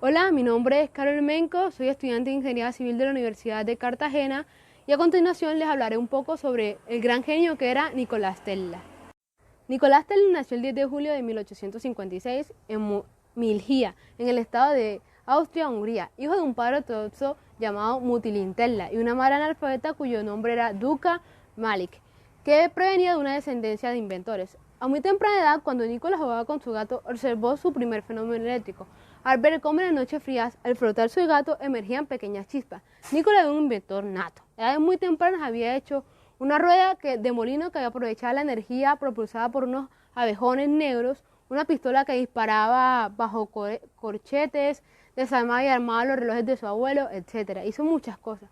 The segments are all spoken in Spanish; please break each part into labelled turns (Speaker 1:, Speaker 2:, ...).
Speaker 1: Hola, mi nombre es Carol Menco, soy estudiante de Ingeniería Civil de la Universidad de Cartagena y a continuación les hablaré un poco sobre el gran genio que era Nicolás Tesla. Nicolás Tesla nació el 10 de julio de 1856 en Milhia, en el estado de Austria-Hungría, hijo de un padre ortodoxo llamado Mutilin Tesla y una madre analfabeta cuyo nombre era Duka Malik, que provenía de una descendencia de inventores. A muy temprana edad, cuando Nicolás jugaba con su gato, observó su primer fenómeno eléctrico. Al ver cómo en las noches frías, al frotar su gato, emergían pequeñas chispas. Nicolás era un inventor nato. A edades muy tempranas había hecho una rueda de molino que aprovechaba la energía propulsada por unos abejones negros, una pistola que disparaba bajo corchetes, desarmaba y armaba los relojes de su abuelo, etc. Hizo muchas cosas.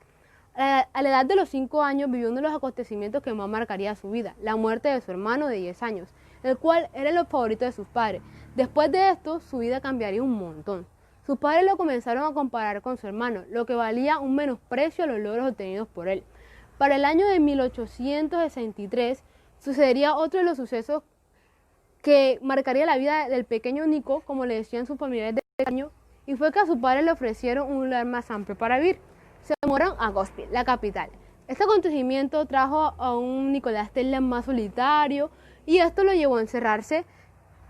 Speaker 1: A la edad de los 5 años vivió uno de los acontecimientos que más marcaría su vida, la muerte de su hermano de 10 años, el cual era el favorito de sus padres. Después de esto, su vida cambiaría un montón. Sus padres lo comenzaron a comparar con su hermano, lo que valía un menosprecio a los logros obtenidos por él. Para el año de 1863 sucedería otro de los sucesos que marcaría la vida del pequeño Nico, como le decían sus familiares de año, y fue que a su padre le ofrecieron un lugar más amplio para vivir. Se mudaron a Gospiel, la capital. Este acontecimiento trajo a un Nicolás Tesla más solitario y esto lo llevó a encerrarse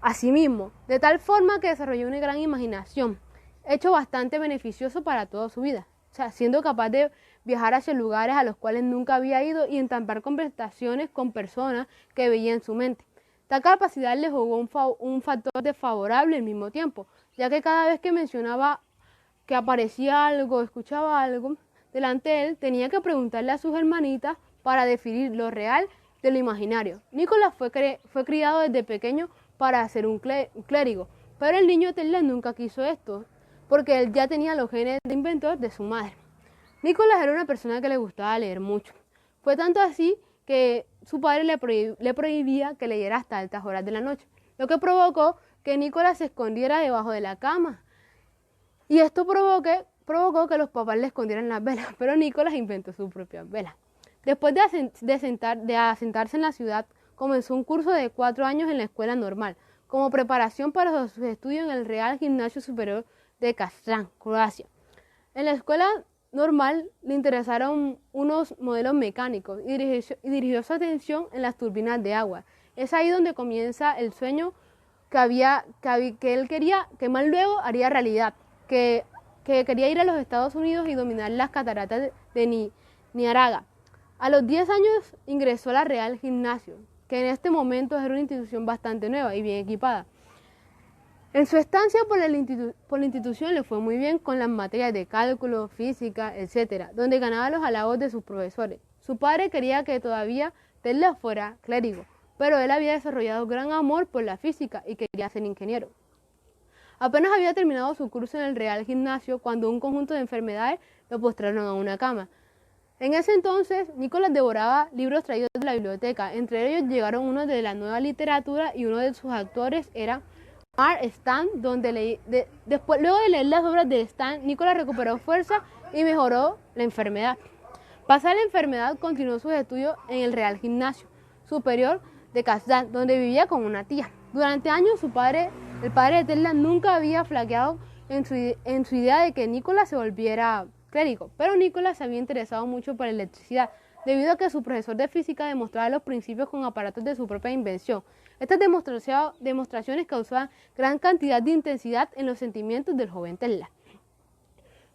Speaker 1: a sí mismo, de tal forma que desarrolló una gran imaginación, hecho bastante beneficioso para toda su vida, siendo capaz de viajar hacia lugares a los cuales nunca había ido y entablar conversaciones con personas que veía en su mente. Tal capacidad le jugó un factor desfavorable al mismo tiempo, ya que cada vez que mencionaba que aparecía algo, escuchaba algo delante de él, tenía que preguntarle a sus hermanitas para definir lo real de lo imaginario. Nicolás fue criado desde pequeño para ser un clérigo, pero el niño Tesla nunca quiso esto, porque él ya tenía los genes de inventor de su madre. Nicolás era una persona que le gustaba leer mucho. Fue tanto así que su padre le prohibía que leyera hasta altas horas de la noche, lo que provocó que Nicolás se escondiera debajo de la cama. Y esto provocó que los papás le escondieran las velas, pero Nicolás inventó sus propias velas. Después de asentarse en la ciudad, comenzó un curso de 4 años en la escuela normal, como preparación para sus estudios en el Real Gimnasio Superior de Kazán, Croacia. En la escuela normal le interesaron unos modelos mecánicos y dirigió su atención en las turbinas de agua. Es ahí donde comienza el sueño que él quería, que más luego haría realidad, que quería ir a los Estados Unidos y dominar las cataratas de Niágara. A los 10 años ingresó a la Real Gimnasio, que en este momento era una institución bastante nueva y bien equipada. En su estancia por la institución le fue muy bien con las materias de cálculo, física, etc., donde ganaba los halagos de sus profesores. Su padre quería que todavía Tesla fuera clérigo, pero él había desarrollado gran amor por la física y quería ser ingeniero. Apenas había terminado su curso en el Real Gimnasio cuando un conjunto de enfermedades lo postraron a una cama. En ese entonces, Nicolás devoraba libros traídos de la biblioteca. Entre ellos llegaron uno de la nueva literatura y uno de sus autores era Mark Stan, luego de leer las obras de Stan, Nicolás recuperó fuerza y mejoró la enfermedad. Pasada la enfermedad, continuó sus estudios en el Real Gimnasio Superior de Kazán, donde vivía con una tía. Durante años, el padre de Tesla nunca había flaqueado en su idea de que Nicolás se volviera clérigo, pero Nicolás se había interesado mucho por la electricidad, debido a que su profesor de física demostraba los principios con aparatos de su propia invención. Estas demostraciones causaban gran cantidad de intensidad en los sentimientos del joven Tesla.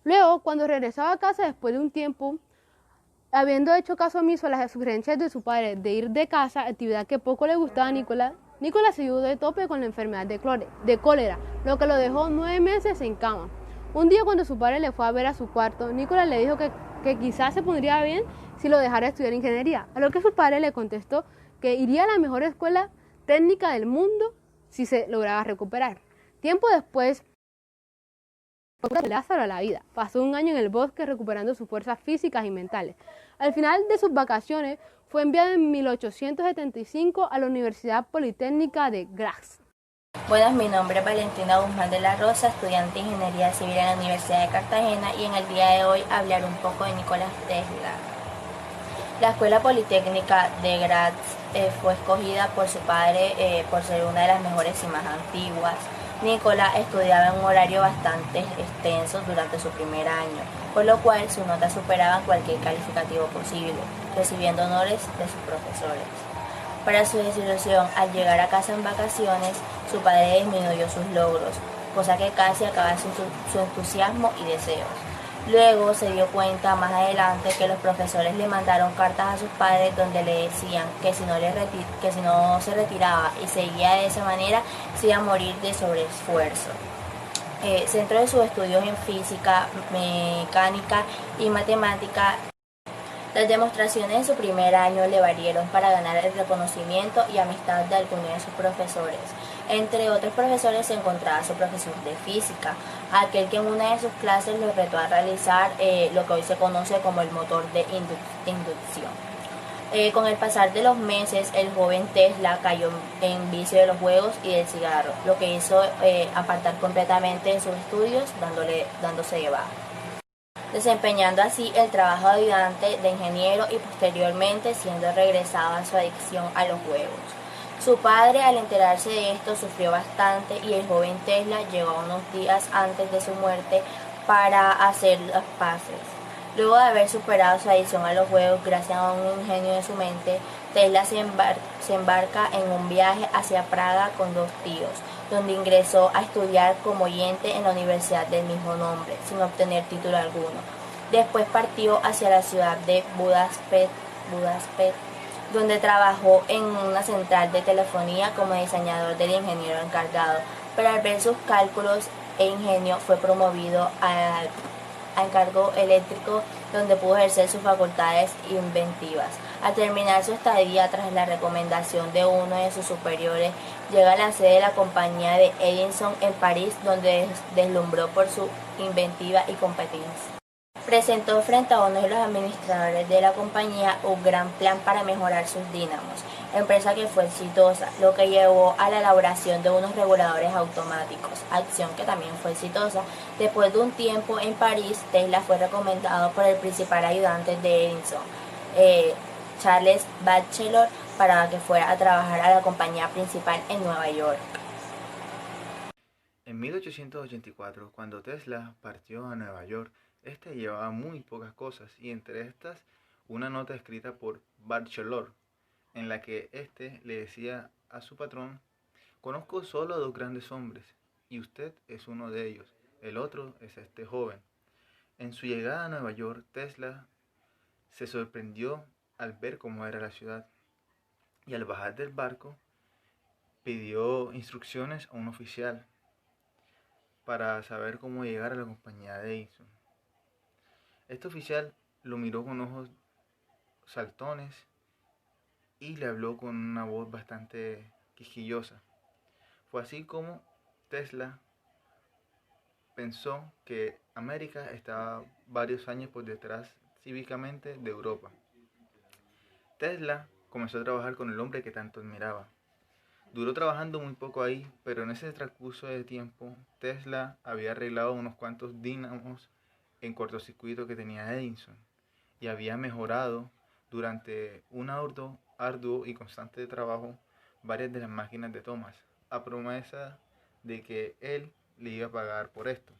Speaker 1: Luego, cuando regresaba a casa después de un tiempo, habiendo hecho caso omiso a las sugerencias de su padre de ir de casa, actividad que poco le gustaba a Nicolás se dio de tope con la enfermedad de cólera, lo que lo dejó 9 meses en cama. Un día, cuando su padre le fue a ver a su cuarto, Nicolás le dijo que quizás se pondría bien si lo dejara estudiar ingeniería, a lo que su padre le contestó que iría a la mejor escuela técnica del mundo si se lograba recuperar. Tiempo después, Lázaro a la vida. Pasó un año en el bosque recuperando sus fuerzas físicas y mentales. Al final de sus vacaciones, fue enviado en 1875 a la Universidad Politécnica de Graz.
Speaker 2: Buenas, mi nombre es Valentina Guzmán de la Rosa, estudiante de Ingeniería Civil en la Universidad de Cartagena, y en el día de hoy hablaré un poco de Nicolás Tesla. La Escuela Politécnica de Graz fue escogida por su padre por ser una de las mejores y más antiguas. Nikola estudiaba en un horario bastante extenso durante su primer año, por lo cual sus notas superaban cualquier calificativo posible, recibiendo honores de sus profesores. Para su desilusión, al llegar a casa en vacaciones, su padre disminuyó sus logros, cosa que casi acaba su entusiasmo y deseos. Luego se dio cuenta más adelante que los profesores le mandaron cartas a sus padres donde le decían que si no se retiraba y seguía de esa manera se iba a morir de sobreesfuerzo. Centro de sus estudios en física, mecánica y matemática. Las demostraciones de su primer año le valieron para ganar el reconocimiento y amistad de algunos de sus profesores. Entre otros profesores se encontraba su profesor de física, aquel que en una de sus clases lo retó a realizar lo que hoy se conoce como el motor de inducción. Con el pasar de los meses, el joven Tesla cayó en vicio de los juegos y del cigarro, lo que hizo apartar completamente de sus estudios, dándose de baja, desempeñando así el trabajo de ayudante de ingeniero y posteriormente siendo regresado a su adicción a los juegos. Su padre, al enterarse de esto, sufrió bastante y el joven Tesla llegó unos días antes de su muerte para hacer las paces. Luego de haber superado su adicción a los juegos gracias a un ingenio de su mente, Tesla se embarca en un viaje hacia Praga con 2 tíos, donde ingresó a estudiar como oyente en la universidad del mismo nombre, sin obtener título alguno. Después partió hacia la ciudad de Budapest, donde trabajó en una central de telefonía como diseñador del ingeniero encargado, pero al ver sus cálculos e ingenio fue promovido a encargo eléctrico, donde pudo ejercer sus facultades inventivas. Al terminar su estadía, tras la recomendación de uno de sus superiores, llega a la sede de la compañía de Edison en París, donde deslumbró por su inventiva y competencia. Presentó frente a uno de los administradores de la compañía un gran plan para mejorar sus dínamos, empresa que fue exitosa, lo que llevó a la elaboración de unos reguladores automáticos, acción que también fue exitosa. Después de un tiempo en París, Tesla fue recomendado por el principal ayudante de Edison, Charles Batchelor, para que fuera a trabajar a la compañía principal en Nueva York.
Speaker 3: En 1884, cuando Tesla partió a Nueva York, este llevaba muy pocas cosas y entre estas una nota escrita por Batchelor, en la que éste le decía a su patrón: conozco solo a 2 grandes hombres, y usted es uno de ellos, el otro es este joven. En su llegada a Nueva York, Tesla se sorprendió al ver cómo era la ciudad, y al bajar del barco pidió instrucciones a un oficial para saber cómo llegar a la compañía de Edison. Este oficial lo miró con ojos saltones y le habló con una voz bastante quisquillosa. Fue así como Tesla pensó que América estaba varios años por detrás cívicamente de Europa. Tesla comenzó a trabajar con el hombre que tanto admiraba. Duró trabajando muy poco ahí, pero en ese transcurso de tiempo Tesla había arreglado unos cuantos dínamos en cortocircuito que tenía Edison y había mejorado durante un arduo y constante trabajo varias de las máquinas de Thomas, a promesa de que él le iba a pagar por esto.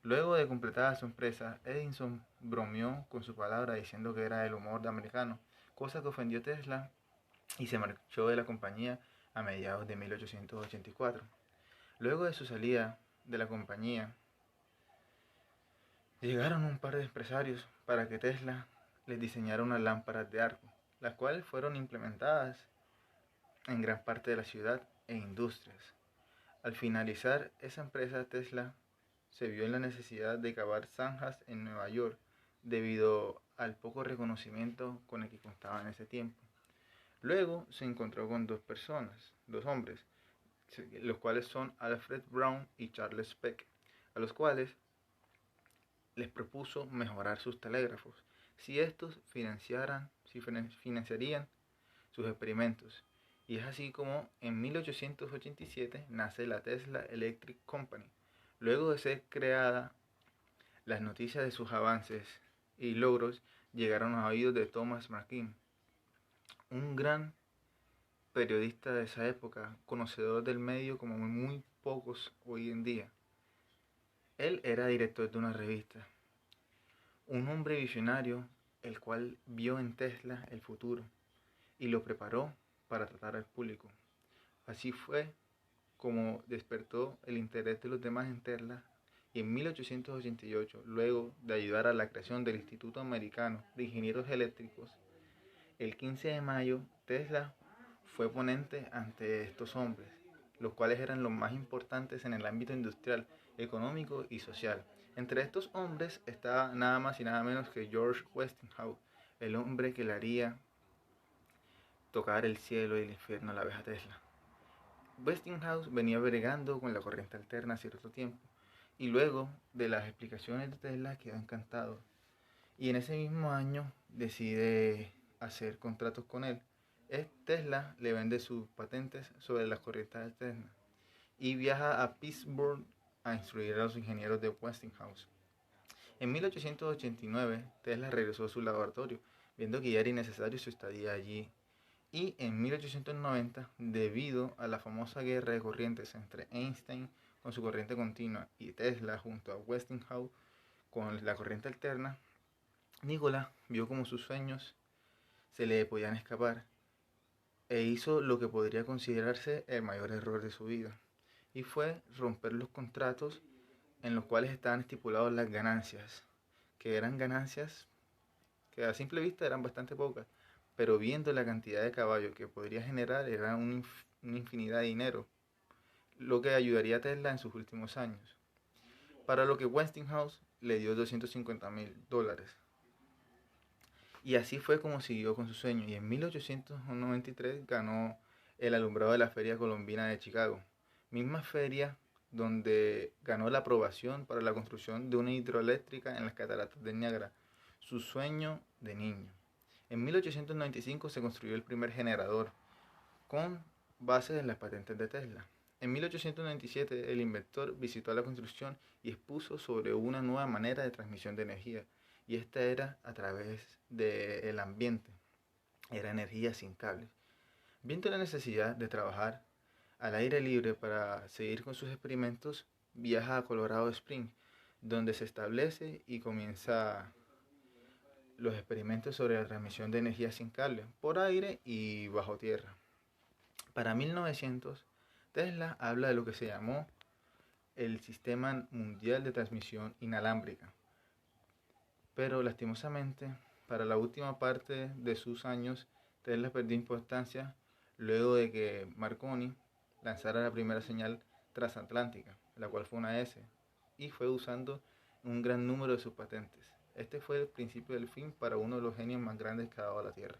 Speaker 3: Luego de completada su empresa, Edison bromeó con su palabra diciendo que era el humor de americano, cosa que ofendió a Tesla y se marchó de la compañía a mediados de 1884. Luego de su salida de la compañía, llegaron un par de empresarios para que Tesla les diseñara unas lámparas de arco, las cuales fueron implementadas en gran parte de la ciudad e industrias. Al finalizar esa empresa, Tesla se vio en la necesidad de cavar zanjas en Nueva York debido al poco reconocimiento con el que contaba en ese tiempo. Luego se encontró con 2 personas, 2 hombres, los cuales son Alfred Brown y Charles Peck, a los cuales les propuso mejorar sus telégrafos si estos financiarían sus experimentos. Y es así como en 1887 nace la Tesla Electric Company. Luego de ser creada, las noticias de sus avances y logros llegaron a oídos de Thomas Markin, un gran periodista de esa época, conocedor del medio como muy pocos hoy en día. Él era director de una revista, un hombre visionario, el cual vio en Tesla el futuro y lo preparó para tratar al público. Así fue como despertó el interés de los demás en Tesla, y en 1888, luego de ayudar a la creación del Instituto Americano de Ingenieros Eléctricos, el 15 de mayo, Tesla fue ponente ante estos hombres, los cuales eran los más importantes en el ámbito industrial, económico y social. Entre estos hombres estaba nada más y nada menos que George Westinghouse, el hombre que le haría tocar el cielo y el infierno a la abeja Tesla. Westinghouse venía bregando con la corriente alterna hace cierto tiempo, y luego de las explicaciones de Tesla quedó encantado. Y en ese mismo año decide hacer contratos con él. Tesla le vende sus patentes sobre las corrientes alternas y viaja a Pittsburgh a instruir a los ingenieros de Westinghouse. En 1889, Tesla regresó a su laboratorio, viendo que ya era innecesario su estadía allí. Y en 1890, debido a la famosa guerra de corrientes entre Einstein con su corriente continua y Tesla junto a Westinghouse con la corriente alterna, Nikola vio como sus sueños se le podían escapar e hizo lo que podría considerarse el mayor error de su vida, y fue romper los contratos en los cuales estaban estipuladas las ganancias, que eran ganancias que a simple vista eran bastante pocas, pero viendo la cantidad de caballos que podría generar era una infinidad de dinero, lo que ayudaría a Tesla en sus últimos años, para lo que Westinghouse le dio $250,000. Y así fue como siguió con su sueño, y en 1893 ganó el alumbrado de la Feria Colombina de Chicago, misma feria donde ganó la aprobación para la construcción de una hidroeléctrica en las cataratas del Niágara, su sueño de niño. En 1895 se construyó el primer generador con base en las patentes de Tesla. En 1897 el inventor visitó la construcción y expuso sobre una nueva manera de transmisión de energía, y esta era a través del ambiente, era energía sin cables. Viendo la necesidad de trabajar al aire libre para seguir con sus experimentos, viaja a Colorado Springs, donde se establece y comienza los experimentos sobre la transmisión de energía sin cable, por aire y bajo tierra. Para 1900, Tesla habla de lo que se llamó el Sistema Mundial de Transmisión Inalámbrica. Pero lastimosamente, para la última parte de sus años, Tesla perdió importancia luego de que Marconi lanzara la primera señal transatlántica, la cual fue una S, y fue usando un gran número de sus patentes. Este fue el principio del fin para uno de los genios más grandes que ha dado la Tierra.